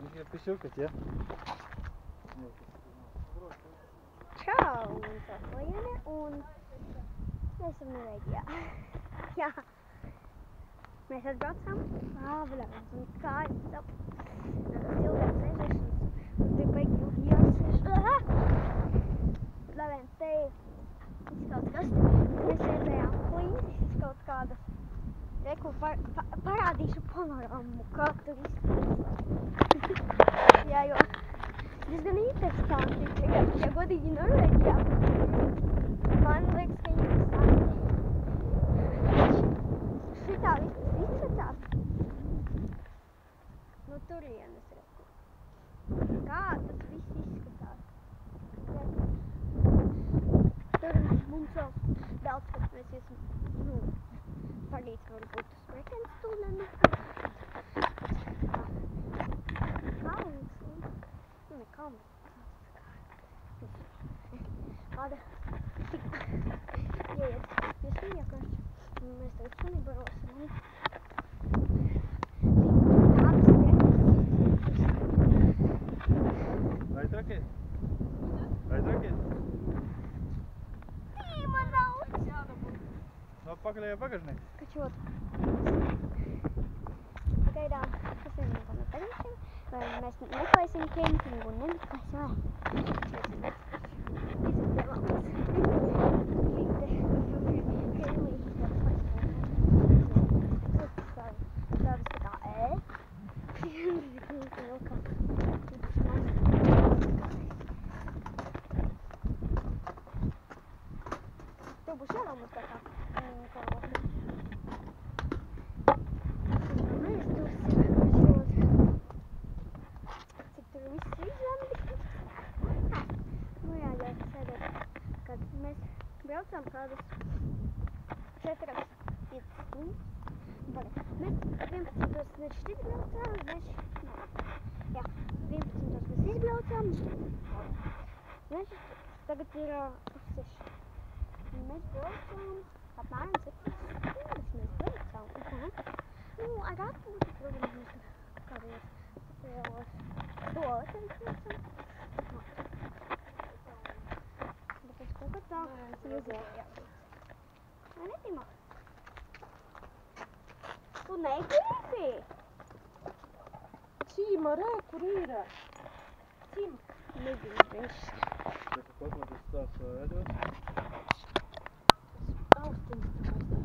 Tikai pišukas, ja? Čau, un Sofojane, un mēs esam Norvēģijā. Jā. Mēs atbraucām Āvrāns un kājas ap ilgās sēžēšanas, un te baigi ilgi jāsēž. Laviens te ir izskaut kas, mēs redzējām klintis kaut kādas. Reku, parādīšu panoramu, kā tur izskatās. Jā, jo diezgan interesanti, ja godīgi Norvēģijā. Man liekas, ka interesanti. Šitā viss izskatās. No turienes, reku. Kā tas viss izskatās. Tur mums vēl daudz, kad mēs esam, parīt varbūt uz Brekenstūneni. Kalns un, ne kalns, kāda ieiet pie sniegakārs. Mēs tagad suni barosim un tādas lietas. Aizrakiet? Aizrakiet? Tīma nav! No pakaļējā bagažnieka. Kačot. Gaidām, kas vienmēr no paņemsim, vai mēs meklēsim kempingu un nemeklēsim, vai? Tev būs jānāmas tā kā karokļi. Mēs tur sakašot. Cik tur viss izlemti. Jā, sēdēt. Kad mēs braucām kādas 4-5 stundas. Mēs 11. mēs šķiet braucām, jā, 11. mēs izbraucām. Mēs tagad ir 6. Mēs braucām apmēram 7 stundas mēs braucām. Ar atpūti, protams, mēs kādējos toaletēm braucām. Bet es kaut kā tā iezēju. Vai netīmā? Tu negribi? Cīma, re, kur ir? Cīma. Negribēs. Kas pamatīs tās ēdos? Austins.